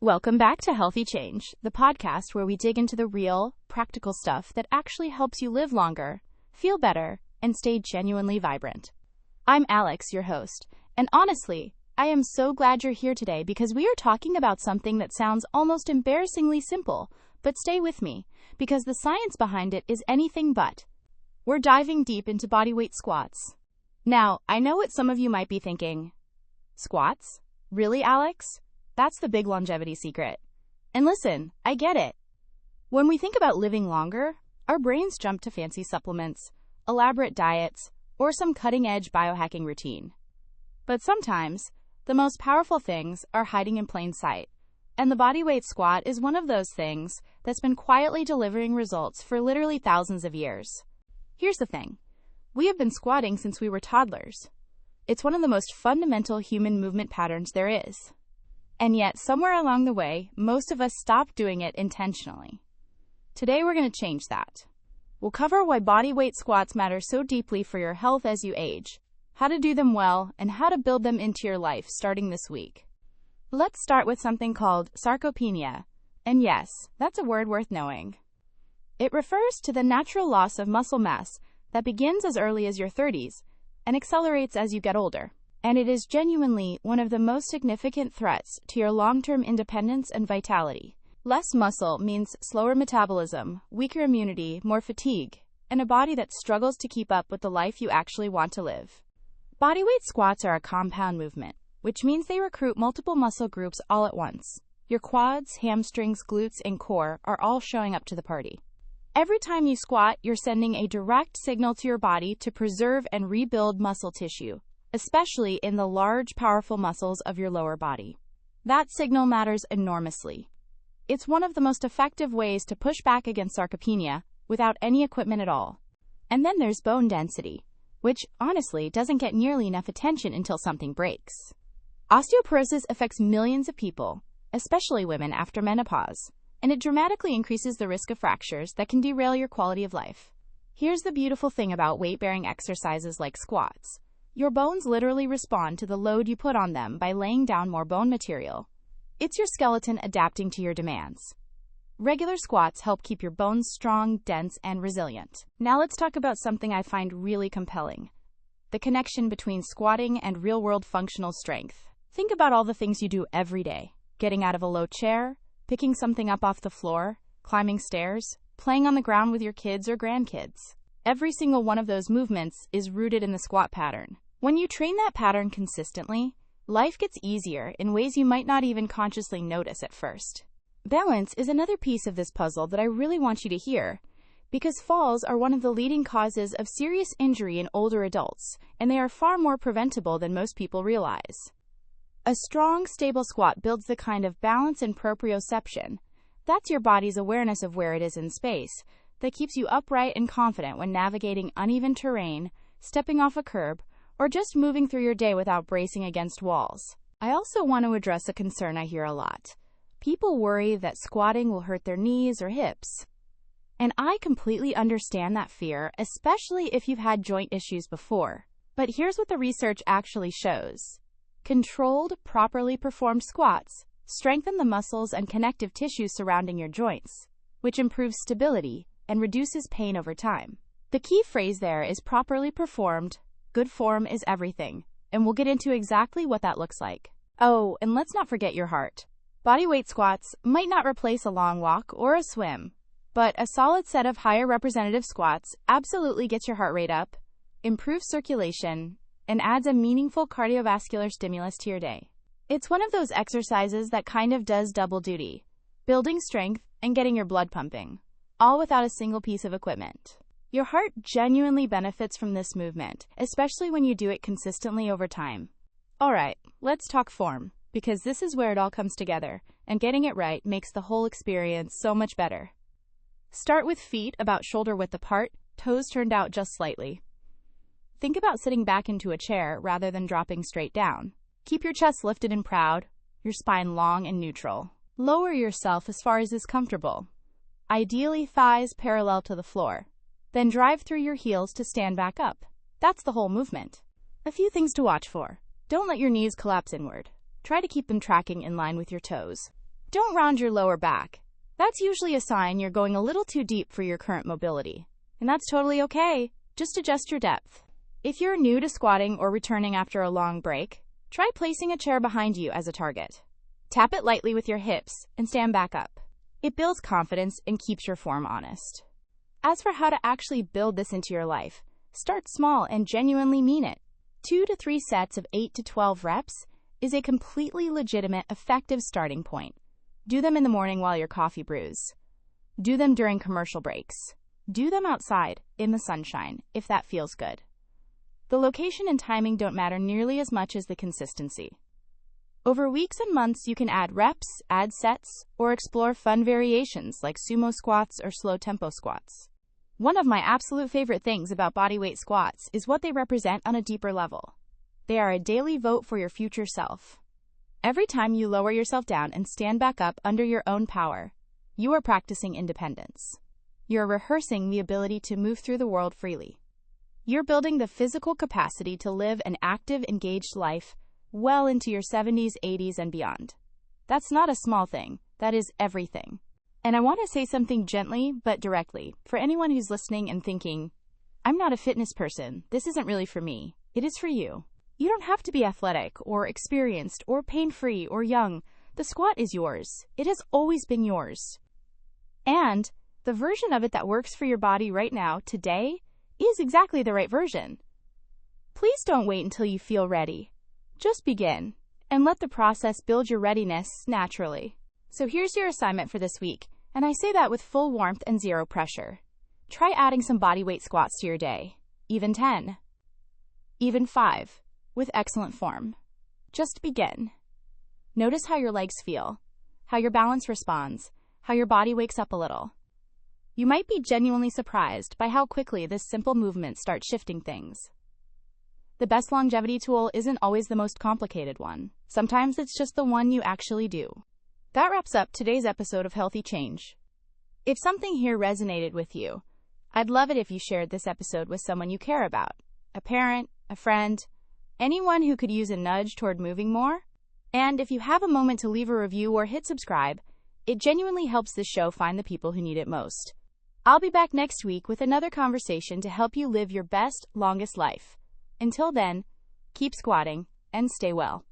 Welcome back to Healthy Change, the podcast where we dig into the real, practical stuff that actually helps you live longer, feel better, and stay genuinely vibrant. I'm Alex, your host, and honestly, I am so glad you're here today because we are talking about something that sounds almost embarrassingly simple, but stay with me, because the science behind it is anything but. We're diving deep into bodyweight squats. Now, I know what some of you might be thinking. Squats? Really, Alex? That's the big longevity secret. And listen, I get it. When we think about living longer, our brains jump to fancy supplements, elaborate diets, or some cutting-edge biohacking routine. But sometimes, the most powerful things are hiding in plain sight. And the bodyweight squat is one of those things that's been quietly delivering results for literally thousands of years. Here's the thing. We have been squatting since we were toddlers. It's one of the most fundamental human movement patterns there is. And yet, somewhere along the way, most of us stopped doing it intentionally. Today, we're going to change that. We'll cover why bodyweight squats matter so deeply for your health as you age, how to do them well, and how to build them into your life starting this week. Let's start with something called sarcopenia. And yes, that's a word worth knowing. It refers to the natural loss of muscle mass that begins as early as your 30s and accelerates as you get older. And it is genuinely one of the most significant threats to your long-term independence and vitality. Less muscle means slower metabolism, weaker immunity, more fatigue, and a body that struggles to keep up with the life you actually want to live. Bodyweight squats are a compound movement, which means they recruit multiple muscle groups all at once. Your quads, hamstrings, glutes, and core are all showing up to the party. Every time you squat, you're sending a direct signal to your body to preserve and rebuild muscle tissue, especially in the large, powerful muscles of your lower body. That signal matters enormously. It's one of the most effective ways to push back against sarcopenia without any equipment at all. And then there's bone density, which, honestly, doesn't get nearly enough attention until something breaks. Osteoporosis affects millions of people, especially women after menopause, and it dramatically increases the risk of fractures that can derail your quality of life. Here's the beautiful thing about weight-bearing exercises like squats. Your bones literally respond to the load you put on them by laying down more bone material. It's your skeleton adapting to your demands. Regular squats help keep your bones strong, dense, and resilient. Now let's talk about something I find really compelling: the connection between squatting and real-world functional strength. Think about all the things you do every day. Getting out of a low chair, picking something up off the floor, climbing stairs, playing on the ground with your kids or grandkids. Every single one of those movements is rooted in the squat pattern. When you train that pattern consistently, life gets easier in ways you might not even consciously notice at first. Balance is another piece of this puzzle that I really want you to hear, because falls are one of the leading causes of serious injury in older adults, and they are far more preventable than most people realize. A strong, stable squat builds the kind of balance and proprioception, that's your body's awareness of where it is in space, that keeps you upright and confident when navigating uneven terrain, stepping off a curb, or just moving through your day without bracing against walls. I also want to address a concern I hear a lot. People worry that squatting will hurt their knees or hips. And I completely understand that fear, especially if you've had joint issues before. But here's what the research actually shows. Controlled, properly performed squats strengthen the muscles and connective tissue surrounding your joints, which improves stability and reduces pain over time. The key phrase there is properly performed. Good form is everything, and we'll get into exactly what that looks like. Oh, and let's not forget your heart. Bodyweight squats might not replace a long walk or a swim, but a solid set of higher representative squats absolutely gets your heart rate up, improves circulation, and adds a meaningful cardiovascular stimulus to your day. It's one of those exercises that kind of does double duty, building strength and getting your blood pumping, all without a single piece of equipment. Your heart genuinely benefits from this movement, especially when you do it consistently over time. All right, let's talk form, because this is where it all comes together, and getting it right makes the whole experience so much better. Start with feet about shoulder width apart, toes turned out just slightly. Think about sitting back into a chair rather than dropping straight down. Keep your chest lifted and proud, your spine long and neutral. Lower yourself as far as is comfortable. Ideally, thighs parallel to the floor. Then drive through your heels to stand back up. That's the whole movement. A few things to watch for. Don't let your knees collapse inward. Try to keep them tracking in line with your toes. Don't round your lower back. That's usually a sign you're going a little too deep for your current mobility. And that's totally okay. Just adjust your depth. If you're new to squatting or returning after a long break, try placing a chair behind you as a target. Tap it lightly with your hips and stand back up. It builds confidence and keeps your form honest. As for how to actually build this into your life, start small and genuinely mean it. 2 to 3 sets of 8 to 12 reps is a completely legitimate, effective starting point. Do them in the morning while your coffee brews. Do them during commercial breaks. Do them outside, in the sunshine, if that feels good. The location and timing don't matter nearly as much as the consistency. Over weeks and months, you can add reps, add sets, or explore fun variations like sumo squats or slow tempo squats. One of my absolute favorite things about bodyweight squats is what they represent on a deeper level. They are a daily vote for your future self. Every time you lower yourself down and stand back up under your own power, you are practicing independence. You're rehearsing the ability to move through the world freely. You're building the physical capacity to live an active, engaged life well into your 70s, 80s, and beyond. That's not a small thing. That is everything. And I want to say something gently but directly for anyone who's listening and thinking, I'm not a fitness person. This isn't really for me. It is for you. You don't have to be athletic or experienced or pain-free or young. The squat is yours. It has always been yours. And the version of it that works for your body right now, today, is exactly the right version. Please don't wait until you feel ready. Just begin, and let the process build your readiness naturally. So here's your assignment for this week, and I say that with full warmth and zero pressure. Try adding some bodyweight squats to your day, even 10, even 5, with excellent form. Just begin. Notice how your legs feel, how your balance responds, how your body wakes up a little. You might be genuinely surprised by how quickly this simple movement starts shifting things. The best longevity tool isn't always the most complicated one. Sometimes it's just the one you actually do. That wraps up today's episode of Healthy Change. If something here resonated with you, I'd love it if you shared this episode with someone you care about. A parent, a friend, anyone who could use a nudge toward moving more. And if you have a moment to leave a review or hit subscribe, it genuinely helps this show find the people who need it most. I'll be back next week with another conversation to help you live your best, longest life. Until then, keep squatting and stay well.